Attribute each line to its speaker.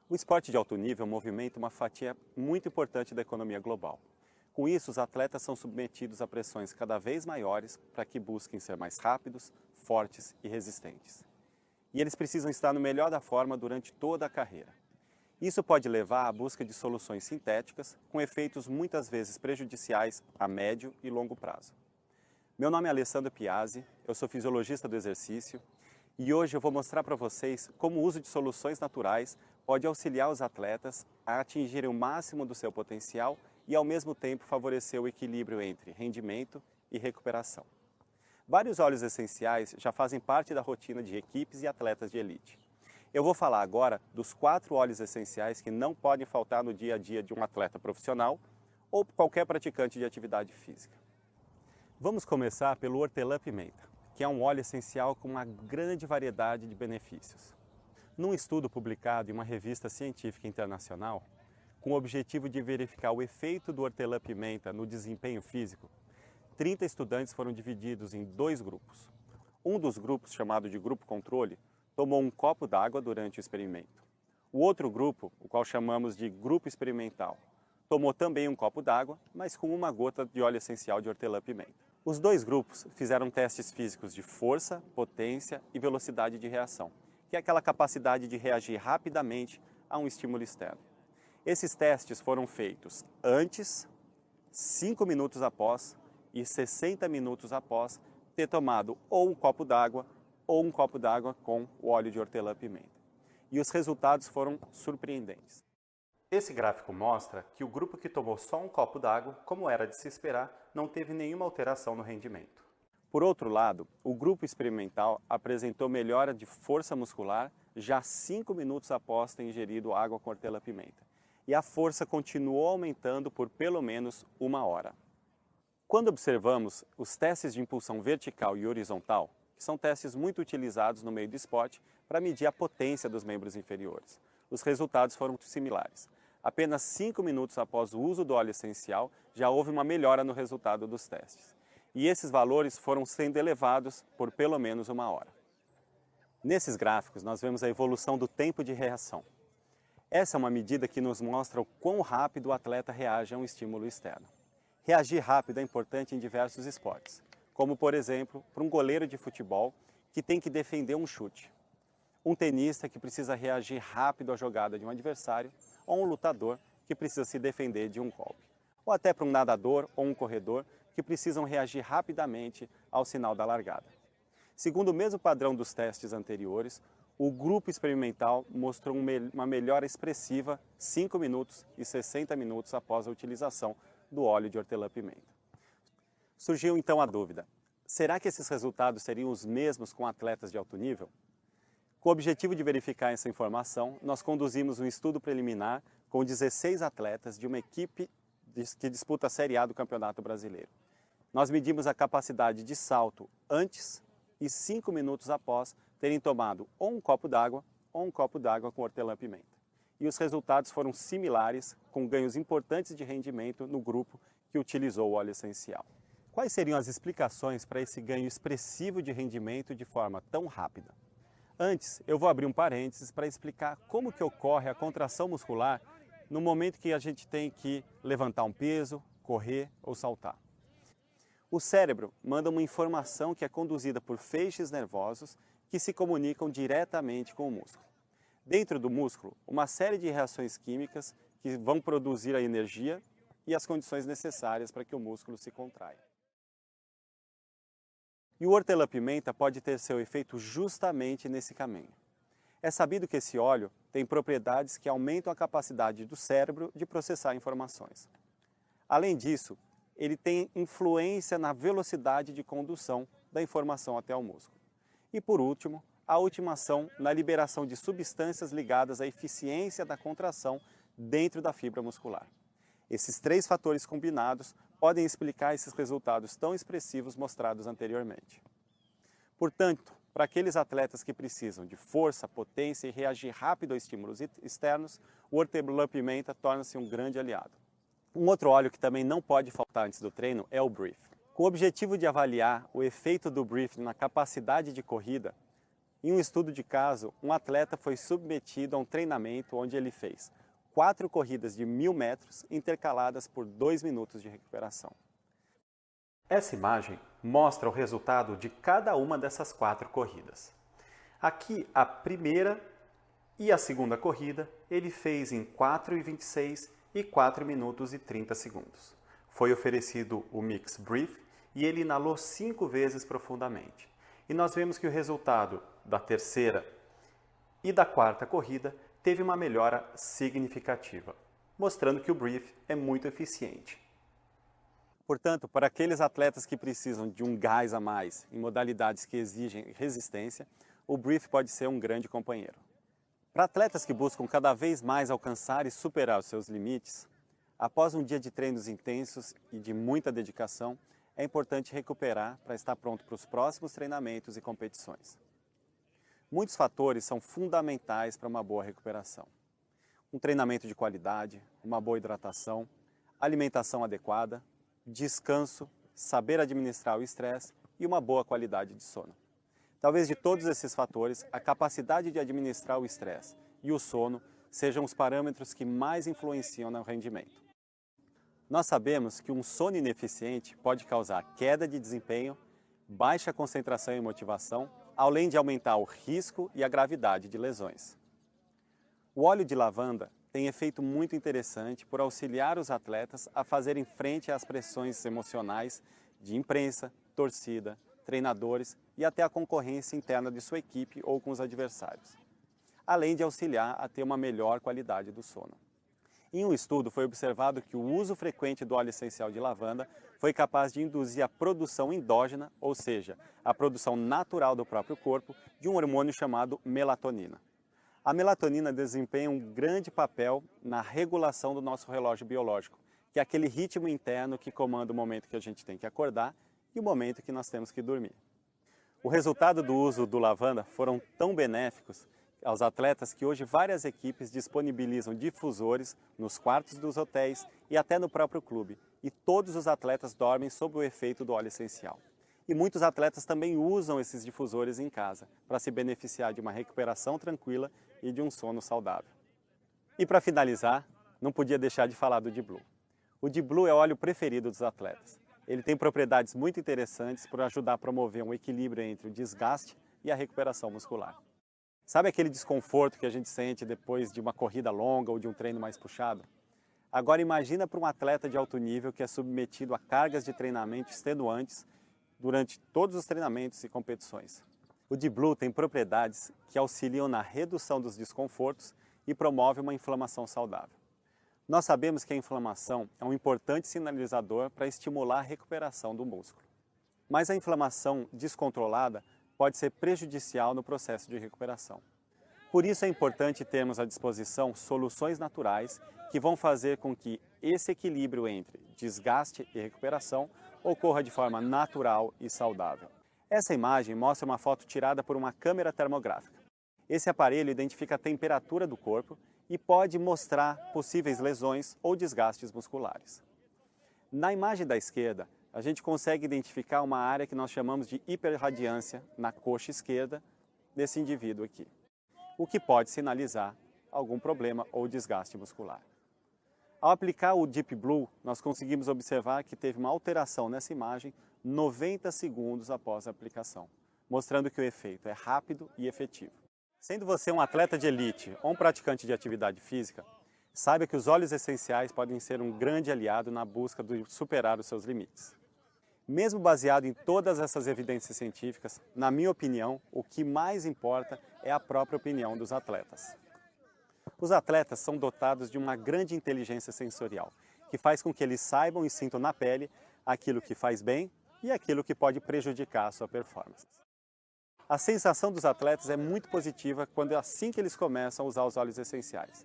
Speaker 1: O esporte de alto nível movimenta uma fatia muito importante da economia global. Com isso, os atletas são submetidos a pressões cada vez maiores para que busquem ser mais rápidos, fortes e resistentes. E eles precisam estar no melhor da forma durante toda a carreira. Isso pode levar à busca de soluções sintéticas, com efeitos muitas vezes prejudiciais a médio e longo prazo. Meu nome é Alessandro Piazzi, eu sou fisiologista do exercício e hoje eu vou mostrar para vocês como o uso de soluções naturais pode auxiliar os atletas a atingirem o máximo do seu potencial e ao mesmo tempo favorecer o equilíbrio entre rendimento e recuperação. Vários óleos essenciais já fazem parte da rotina de equipes e atletas de elite. Eu vou falar agora dos 4 óleos essenciais que não podem faltar no dia a dia de um atleta profissional ou qualquer praticante de atividade física. Vamos começar pelo hortelã-pimenta, que é um óleo essencial com uma grande variedade de benefícios. Num estudo publicado em uma revista científica internacional, com o objetivo de verificar o efeito do hortelã-pimenta no desempenho físico, 30 estudantes foram divididos em 2 grupos. Um dos grupos, chamado de grupo controle, tomou um copo d'água durante o experimento. O outro grupo, o qual chamamos de grupo experimental, tomou também um copo d'água, mas com uma gota de óleo essencial de hortelã-pimenta. Os 2 grupos fizeram testes físicos de força, potência e velocidade de reação, que é aquela capacidade de reagir rapidamente a um estímulo externo. Esses testes foram feitos antes, 5 minutos após e 60 minutos após ter tomado ou um copo d'água ou um copo d'água com o óleo de hortelã-pimenta. E os resultados foram surpreendentes. Esse gráfico mostra que o grupo que tomou só um copo d'água, como era de se esperar, não teve nenhuma alteração no rendimento. Por outro lado, o grupo experimental apresentou melhora de força muscular já 5 minutos após ter ingerido água com hortelã-pimenta. E a força continuou aumentando por pelo menos 1 hora. Quando observamos os testes de impulsão vertical e horizontal, que são testes muito utilizados no meio do esporte para medir a potência dos membros inferiores, os resultados foram similares. Apenas 5 minutos após o uso do óleo essencial, já houve uma melhora no resultado dos testes. E esses valores foram sendo elevados por pelo menos 1 hora. Nesses gráficos, nós vemos a evolução do tempo de reação. Essa é uma medida que nos mostra o quão rápido o atleta reage a um estímulo externo. Reagir rápido é importante em diversos esportes, como, por exemplo, para um goleiro de futebol que tem que defender um chute, um tenista que precisa reagir rápido à jogada de um adversário, ou um lutador que precisa se defender de um golpe, ou até para um nadador ou um corredor que precisam reagir rapidamente ao sinal da largada. Segundo o mesmo padrão dos testes anteriores, o grupo experimental mostrou uma melhora expressiva 5 minutos e 60 minutos após a utilização do óleo de hortelã-pimenta. Surgiu então a dúvida: será que esses resultados seriam os mesmos com atletas de alto nível? Com o objetivo de verificar essa informação, nós conduzimos um estudo preliminar com 16 atletas de uma equipe que disputa a Série A do Campeonato Brasileiro. Nós medimos a capacidade de salto antes e 5 minutos após terem tomado ou um copo d'água ou um copo d'água com hortelã-pimenta. E os resultados foram similares, com ganhos importantes de rendimento no grupo que utilizou o óleo essencial. Quais seriam as explicações para esse ganho expressivo de rendimento de forma tão rápida? Antes, eu vou abrir um parênteses para explicar como que ocorre a contração muscular no momento que a gente tem que levantar um peso, correr ou saltar. O cérebro manda uma informação que é conduzida por feixes nervosos que se comunicam diretamente com o músculo. Dentro do músculo, uma série de reações químicas que vão produzir a energia e as condições necessárias para que o músculo se contraia. E o hortelã-pimenta pode ter seu efeito justamente nesse caminho. É sabido que esse óleo tem propriedades que aumentam a capacidade do cérebro de processar informações. Além disso, ele tem influência na velocidade de condução da informação até o músculo. E por último, a ultimação na liberação de substâncias ligadas à eficiência da contração dentro da fibra muscular. Esses 3 fatores combinados podem explicar esses resultados tão expressivos mostrados anteriormente. Portanto, para aqueles atletas que precisam de força, potência e reagir rápido a estímulos externos, o hortelã-pimenta torna-se um grande aliado. Um outro óleo que também não pode faltar antes do treino é o Brief. Com o objetivo de avaliar o efeito do Brief na capacidade de corrida, Em um estudo de caso, um atleta foi submetido a um treinamento onde ele fez 4 corridas de 1.000 metros intercaladas por 2 minutos de recuperação. Essa imagem mostra o resultado de cada uma dessas 4 corridas. Aqui, a primeira e a segunda corrida ele fez em 4:26 e 4 minutos e 30 segundos. Foi oferecido o Mix Brief e ele inalou 5 vezes profundamente. E nós vemos que o resultado da terceira e da quarta corrida teve uma melhora significativa, mostrando que o Brief é muito eficiente. Portanto, para aqueles atletas que precisam de um gás a mais em modalidades que exigem resistência, o Brief pode ser um grande companheiro. Para atletas que buscam cada vez mais alcançar e superar os seus limites, após um dia de treinos intensos e de muita dedicação, é importante recuperar para estar pronto para os próximos treinamentos e competições. Muitos fatores são fundamentais para uma boa recuperação. Um treinamento de qualidade, uma boa hidratação, alimentação adequada, descanso, saber administrar o estresse e uma boa qualidade de sono. Talvez de todos esses fatores, a capacidade de administrar o estresse e o sono sejam os parâmetros que mais influenciam no rendimento. Nós sabemos que um sono ineficiente pode causar queda de desempenho, baixa concentração e motivação, além de aumentar o risco e a gravidade de lesões. O óleo de lavanda tem efeito muito interessante por auxiliar os atletas a fazerem frente às pressões emocionais de imprensa, torcida, treinadores e até a concorrência interna de sua equipe ou com os adversários, além de auxiliar a ter uma melhor qualidade do sono. Em um estudo foi observado que o uso frequente do óleo essencial de lavanda foi capaz de induzir a produção endógena, ou seja, a produção natural do próprio corpo, de um hormônio chamado melatonina. A melatonina desempenha um grande papel na regulação do nosso relógio biológico, que é aquele ritmo interno que comanda o momento que a gente tem que acordar e o momento que nós temos que dormir. O resultado do uso do lavanda foram tão benéficos aos atletas que hoje várias equipes disponibilizam difusores nos quartos dos hotéis e até no próprio clube, e todos os atletas dormem sob o efeito do óleo essencial. E muitos atletas também usam esses difusores em casa, para se beneficiar de uma recuperação tranquila e de um sono saudável. E para finalizar, não podia deixar de falar do Deep Blue. O Deep Blue é o óleo preferido dos atletas. Ele tem propriedades muito interessantes para ajudar a promover um equilíbrio entre o desgaste e a recuperação muscular. Sabe aquele desconforto que a gente sente depois de uma corrida longa ou de um treino mais puxado? Agora imagina para um atleta de alto nível que é submetido a cargas de treinamento extenuantes durante todos os treinamentos e competições. O Deep Blue tem propriedades que auxiliam na redução dos desconfortos e promove uma inflamação saudável. Nós sabemos que a inflamação é um importante sinalizador para estimular a recuperação do músculo. Mas a inflamação descontrolada pode ser prejudicial no processo de recuperação. Por isso é importante termos à disposição soluções naturais que vão fazer com que esse equilíbrio entre desgaste e recuperação ocorra de forma natural e saudável. Essa imagem mostra uma foto tirada por uma câmera termográfica. Esse aparelho identifica a temperatura do corpo e pode mostrar possíveis lesões ou desgastes musculares. Na imagem da esquerda, a gente consegue identificar uma área que nós chamamos de hiperradiância na coxa esquerda desse indivíduo aqui, o que pode sinalizar algum problema ou desgaste muscular. Ao aplicar o Deep Blue, nós conseguimos observar que teve uma alteração nessa imagem 90 segundos após a aplicação, mostrando que o efeito é rápido e efetivo. Sendo você um atleta de elite ou um praticante de atividade física, saiba que os óleos essenciais podem ser um grande aliado na busca de superar os seus limites. Mesmo baseado em todas essas evidências científicas, na minha opinião, o que mais importa é a própria opinião dos atletas. Os atletas são dotados de uma grande inteligência sensorial, que faz com que eles saibam e sintam na pele aquilo que faz bem e aquilo que pode prejudicar a sua performance. A sensação dos atletas é muito positiva quando assim que eles começam a usar os óleos essenciais.